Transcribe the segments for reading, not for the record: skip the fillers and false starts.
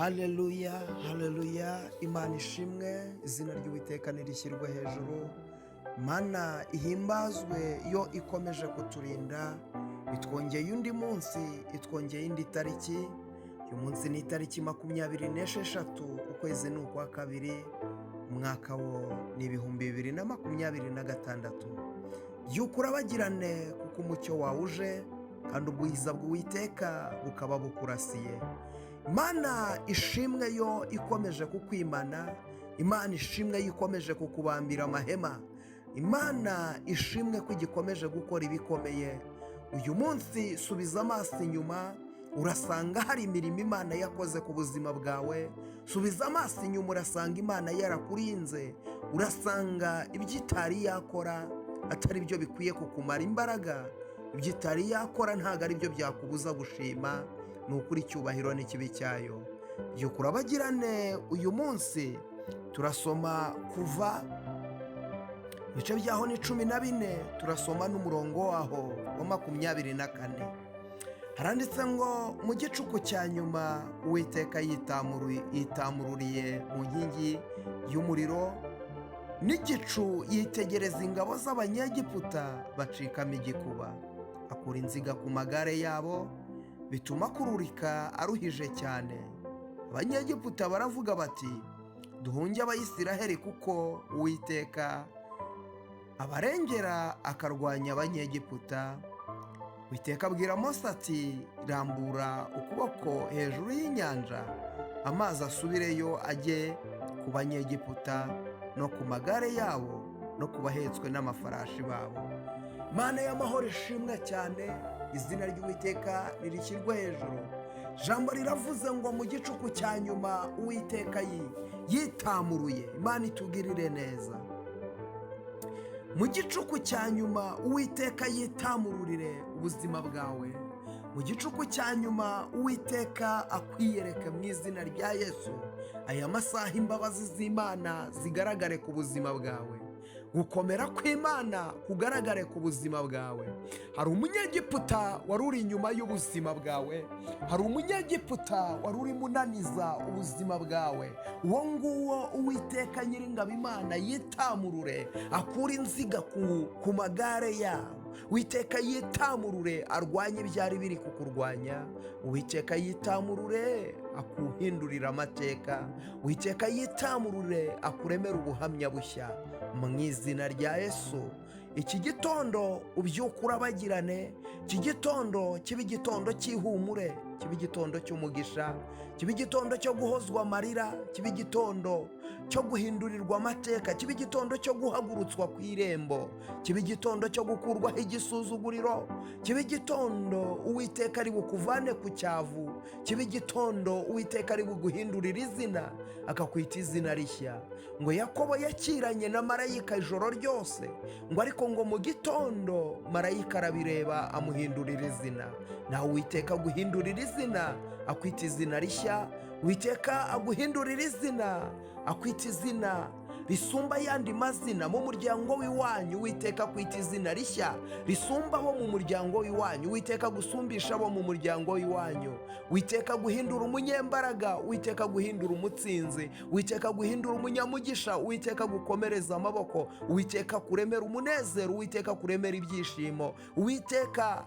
Haleluya, haleluya, Imana ishimwe, izina ry'Uwiteka nirishyirwe hejuru. Mana ihimbazwe yo ikomeje kuturinda, itwongeye undi munsi, itwongeye indi tariki. Uyu munsi ni itariki 26 ukwezi ni ukwa kabiri, umwaka wo ni 2026. Byuka urabagirane kuko umucyo wawe uje, kandi ubwiza bw'Uwiteka bukaba bukurasiye. Imana ishimwe yo ikomeje kukwimana, Imana ishimwe yo ikomeje kukubambira amahema, Imana ishimwe ko igikomeje gukora ibikomeye. Uyu munsi subiza amaso inyuma, urasanga hari imirimo Imana yakoze ku buzima bwawe. Subiza amaso inyuma, urasanga Imana yarakurinze, urasanga ibyo itari yakora atari byo bikwiye kukumara imbaraga, ibyo itari yakora ntabwo ari byo byakubuza gushima. Ni ukuri icyubahiro n'ikibi cyayo. Byuka urabagirane. Uyu munsi turasoma kuva ibice byaho ni 14, turasoma n'umurongo waho wa 24. Haranditse ngo mu gicuku cya nyuma Uwiteka yitamururiye mu nkingi y'umuriro n'igicu, yitegereza ingabo z'Abanyegiputa bacikamo igikuba, akura inziga ku magare yabo, bituma kururika aruhije cyane. Abanyegiputa baravuga bati, duhunge Abayisiraheli kuko Uwiteka abarengera akarwanya Abanyegiputa. Uwiteka abwira Mose ati, rambura ukuboko hejuru y'inyanja, amazi asubireyo ajye ku Banyegiputa no ku magare yabo no ku bahetswe n'amafarashi babo. Mana y'amahoro ishimwe cyane, izina ry'Uwiteka ririshyirwe hejuru. Jambo riravuze ngo mu gicuku cya nyuma Uwiteka yitamuruye. Imana itugirire neza. Mu gicuku cya nyuma Uwiteka yitamururire ubuzima bwawe. Mu gicuku cya nyuma Uwiteka akwiyereke mu izina rya Yesu. Aya masaha imbabazi z'Imana zigaragare ku buzima bwawe, gukomera kw'Imana kugaragare ku buzima bwawe. Hari Umunyegiputa wari uri inyuma y'ubuzima bwawe, hari Umunyegiputa wari urimo unaniza ubuzima bwawe. Uwo nguwo Uwiteka Nyiringabo Imana yitamurure, akura inziga ku magare yabo. Uwiteka yitamurure arwanye ibyari biri kukurwanya. Uwiteka yitamurure akuhindurira amateka. Uwiteka yitamurure akuremera ubuhamya bushya mu izina rya Yesu. Iki gitondo ubyuka urabagirane. Iki gitondo kibe igitondo cy'ihumure, kibe igitondo cy'umugisha, kibe igitondo cyo guhozwa amarira, kibe igitondo cyo guhindurirwa amateka, kibe igitondo cyo guhagurutswa ku irembo, kibe igitondo cyo gukurwaho igisuzuguriro, kibe igitondo Uwiteka ari bukuvane ku cyavu, kibe igitondo Uwiteka ari buguhindurira izina akakwita izina rishya. Ngo Yakobo yakiranye na marayika ijoro ryose, ngo ariko ngo mu gitondo marayika arabireba amuhindurira izina. Nawe Uwiteka aguhindurira izina akwita izina rishya. Uwiteka aguhindurira izina akwita izina risumba ayandi mazina mu muryango w'iwanyu. Uwiteka akwita izina rishya risumba abo mu muryango w'iwanyu. Uwiteka gusumbisha abo mu muryango w'iwanyu. Uwiteka guhindura umunyembaraga, Uwiteka guhindura umutsinzi, Uwiteka guhindura umunyamugisha, Uwiteka gukomereza amaboko, Uwiteka kuremera umunezero, Uwiteka kuremera ibyishimo. Uwiteka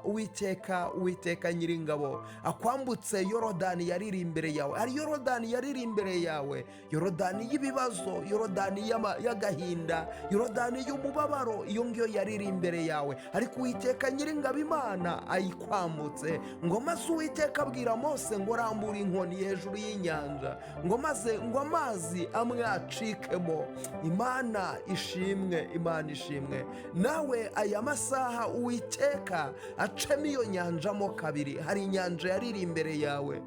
Nyiringabo akwambutse Yorodani yariri imbere yawe. Ari Yorodani yariri imbere yawe, Yorodani y'ibibazo, Yorodani y'agahinda, Yorodani y'umubabaro, iyo ngiyo yariri imbere yawe. Ariko Uwiteka Nyiringabo Imana ayikwambutse. Ngo maze Uwiteka abwira Mose ngo rambura inkoni hejuru y'inyanja, ngo maze ngo amazi amwe acikemo. Imana ishimwe, Imana ishimwe. Nawe aya masaha Uwiteka acemo iyo nyanja mo kabiri. Hari inyanja yariri imbere yawe,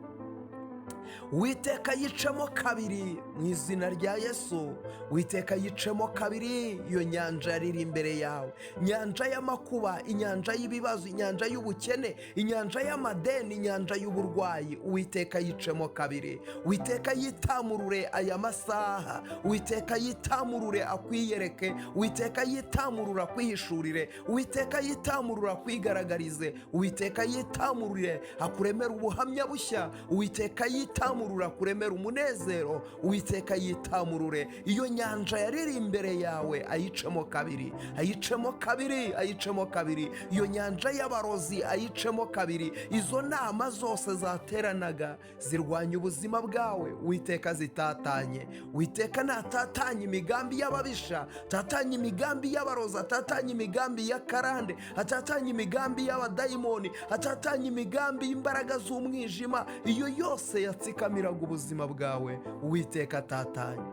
Uwiteka yicamo kabiri mu izina rya Yesu. Uwiteka yicemo kabiri iyo nyanja yariri imbere yawe, inyanja y'amakuba, inyanja y'ibibazo, inyanja y'ubukene, inyanja y'amadeni, inyanja y'uburwayi. Uwiteka yicemo kabiri. Uwiteka yitamurure aya masaha, Uwiteka yitamurure akwiyereke, Uwiteka yitamurure akwihishurire, Uwiteka yitamurure akwigaragarize, Uwiteka yitamurure akuremera ubuhamya bushya, Uwiteka yitamurure akuremera umunezero, Uwiteka yitamurure iyo nyanja yariri imbere yawe ayicemo kabiri, ayicemo kabiri, ayicemo kabiri. Iyo nyanja y'abarozi ayicemo kabiri. Izo nama zose zateranaga zirwanya ubuzima bwawe, Uwiteka zitatanye. Uwiteka natatanye imigambi y'ababisha, tatanye imigambi y'abarozi, atatanye imigambi ya karande, atatanye imigambi y'abadayimoni, atatanye imigambi y'imbaraga z'umwijima. Iyo yose yatsikamiraga ubuzima bwawe, Uwiteka atatanye.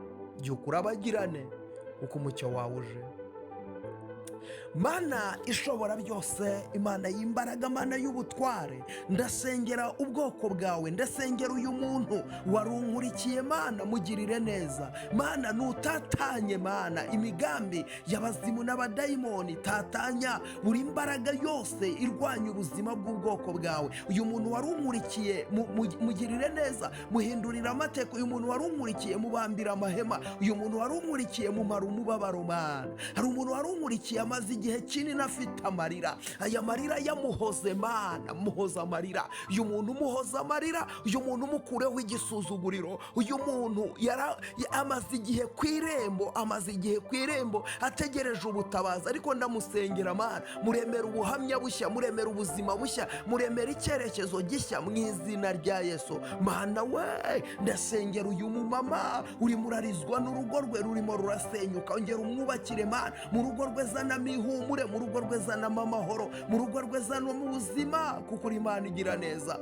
Byuka urabagirane kuko umucyo wawe uje. Mana ishobora byose, Imana y'imbaraga, Mana y'ubutware, ndasengera ubwoko bwawe, ndasengera uyu muntu warunkurikiye. Mana mugirire neza, Mana nutatanye, Mana imigambi y'abazimu n'abadayimoni, tatanya buri imbaraga yose irwanya ubuzima bw'ubwoko bwawe. Uyu muntu warunkurikiye mugirire neza, muhindurira amateka. Uyu muntu warunkurikiye mubambira amahema. Uyu muntu warunkurikiye mumara umubabaro. Mana, hari umuntu warunkurikiye amaze igihe kinini afite amarira, aya marira yamuhoze. Mana muhoza amarira, uyu muntu muhoza amarira, uyu muntu mukureho igisuzuguriro. Uyu muntu amaze igihe ku irembo, amaze igihe ku irembo ategereje ubutabazi, ariko ndamusengera Mana, muremera ubuhamya bushya, muremera ubuzima bushya, muremera icyerekezo gishya mu izina rya Yesu. Mana we, ndasengera uyu mumama urimo urarizwa n'urugo rwe rurimo rurasenyuka, ongera umwubakire Mana, mu rugo rwe zanamo ihumure, mu rugo rwe zanamo amahoro, mu rugo rwe zanamo ubuzima, kuko uri Imana igira neza.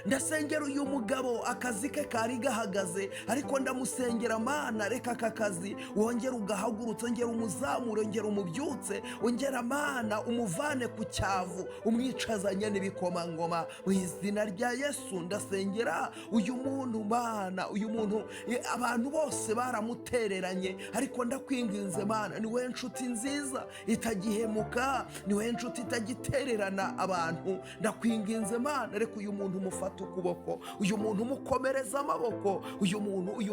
Ndasengera uyu mugabo akazi ke kari gahagaze, ariko ndamusengera Mana, reka aka kazi wongera ugahagurutse, ongera umuzamure, ongera umubyutse, ongera Mana umuvane ku cyavu, umwicazanye n'ibikomangoma mu izina rya Yesu. Ndasengera uyu muntu Mana, uyu muntu abantu bose baramutereranye, ariko ndakwinginze Mana, ni wowe nshuti nziza itagihemuka, ni wowe nshuti itagitererana abantu. Ndakwinginze Mana, reka uyu muntu mufata ukuboko, uyu muntu mukomereza amaboko, uyu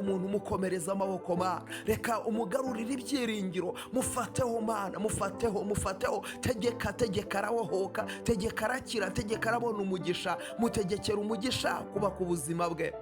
muntu mukomereza amaboko Mana, reka umugarurire ibyiringiro. Mufateho Mana, mufateho, tegeka arabohoka, tegeka arakira, tegeka arabona umugisha, mutegekera umugisha kuba ku buzima bwe.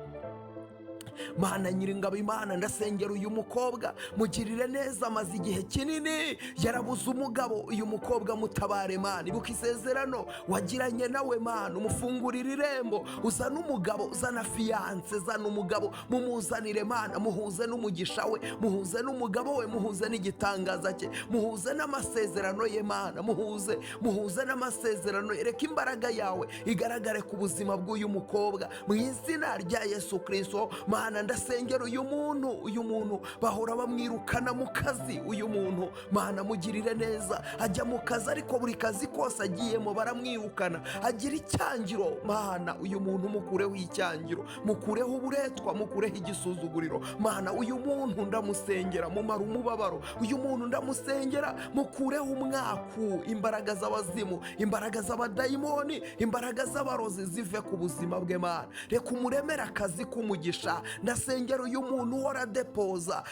Mana nyiringabo, Imana ndasengera uyu mukobwa, mugirire neza, amaze igihe kinini yarabuze umugabo. Uyu mukobwa mutabare Mana, ibuka isezerano wagiranye nawe Mana, umufungurire irembo, uzana umugabo, uzana fiyanse, zana umugabo, mumuzanire Mana, muhuze n'umugisha we, muhuze n'umugabo we, muhuze n'igitangaza cye, muhuze n'amasezerano ye Mana, muhuze n'amasezerano ye. Reka imbaraga yawe igaragare ku buzima bw'uyu mukobwa mu izina rya Yesu Kristo. Mana ndasengera uyu muntu bahora bamwirukana mu kazi. Uyu muntu Mana mugirire neza, ajya mu kazi ariko buri kazi kose agiyemo baramwirukana, agira icyangiro. Mana uyu muntu mukureho icyangiro, mukureho uburetwa, mukureho igisuzuguriro. Mana uyu muntu ndamusengera mumara umubabaro, uyu muntu ndamusengera mukureho umwaku, imbaraga z'abazimu, imbaraga z'abadayimoni, imbaraga z'abarozi zive ku buzima bwe. Mana reka umuremere akazi k'umugisha. Ndasengera uyu muntu uhora depoza,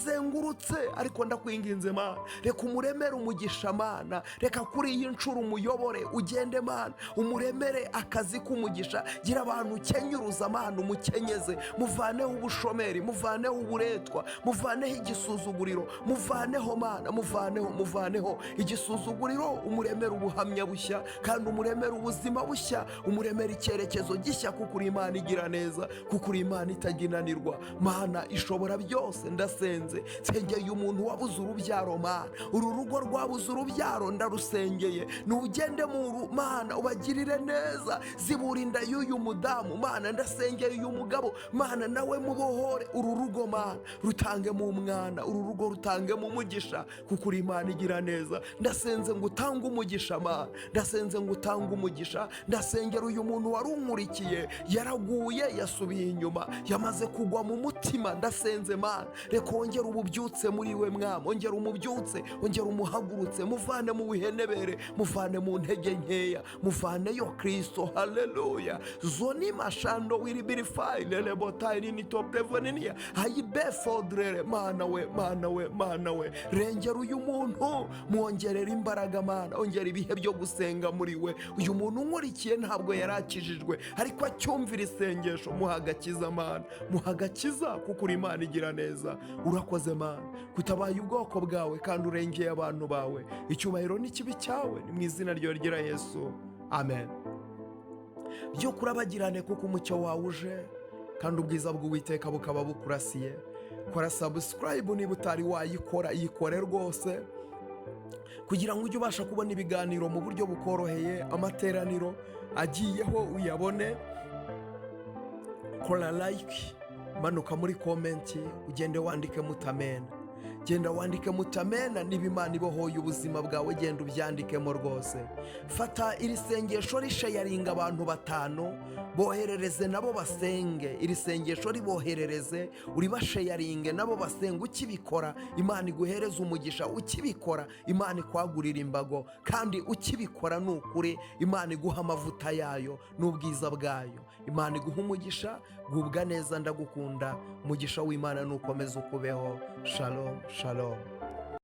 yarazengurutse, ariko ndakwinginze Mana, reka umuremere umugisha Mana, reka kuri iyi nshuro umuyobore, ugende Mana, umuremere akazi k'umugisha. Gira abantu ukenyuruza Mana, umukenyeze, muvaneho ubushomeri, muvaneho uburetwa, muvaneho igisuzuguriro, muvaneho Mana, muvaneho igisuzuguriro, umuremere ubuhamya bushya, kandi umuremere ubuzima bushya, umuremere icyerekezo gishya, kuko uri Imana igira neza, kuko uri Imana itaginanirwa. Mana ishobora byose, ndasenze nsengeye umuntu wabuze urubyaro Mana, uru rugo rwabuze urubyaro ndarusengeye, nugende mu Mana ubagirire neza, zibura inda y'uyu mudamu Mana, ndasengeye uyu mugabo Mana, nawe mubohore uru rugo Mana, rutangemo umwana, uru rugo rutangemo umugisha, kuko uri Imana igira neza. Ndasenze ngo utange umugisha Mana, ndasenze ngo utange umugisha. Ndasengera uyu muntu warunkurikiye, yaraguye yasubiye inyuma, yamaze byamaze kugwa mu mutima, ndasenze Mana, reka wongere ububyutse muri we mwami, ongera umubyutse, ongera umuhagurutse, muvane mu buhenebere, muvane mu ntege nkeya, muvaneyo Kristo. Haleluya. Zoni mashando wiribirifai lele botairi ni toprevoninia hayibe fodrere. Mana we, Mana we, Mana we, rengera uyu muntu, mwongerera imbaraga Mana, ongera ibihe byo gusenga muri we. Uyu muntu unkurikiye ntabwo yarakijijwe, ariko acyumvira isengesho, muha agakiza Mana, muha agakiza, kuko uri Imana igira neza. Urakoze Mana, kutabaye ubwoko bwawe kandi urengeye abantu bawe. Icyubahiro n'ikibi cyawe ni mu izina ryawe ryera Yesu, amen. Byo kurabagirane kuko umucyo wawe uje kandi ubwiza bw'Uwiteka bukaba bukurasiye. Kora subscribe niba utari wayikora, yikore rwose, kugira ngo ujye ubasha kubona ibiganiro mu buryo bukoroheye, amateraniro agiyeho uyabone. Kora like, manuka muri komenti ugende wandike mutamena, genda wandike mutamena, niba Imana ibohoye ubuzima bwawe genda ubyandikemo rwose. Fata iri sengesho rishayaringa abantu 5, boherereze nabo basenge. Iri sengesho riboherereze, uribashayaringe nabo basenge. Ukibikora Imana iguhereza umugisha, ukibikora Imana ikwagurira imbago, kandi ukibikora n'ukuri Imana iguha amavuta yayo n'ubwiza bwayo. Imana iguha umugisha, gubwa neza, ndagukunda. Umugisha w'Imana nukomeza ukubeho. Shalom, shalom.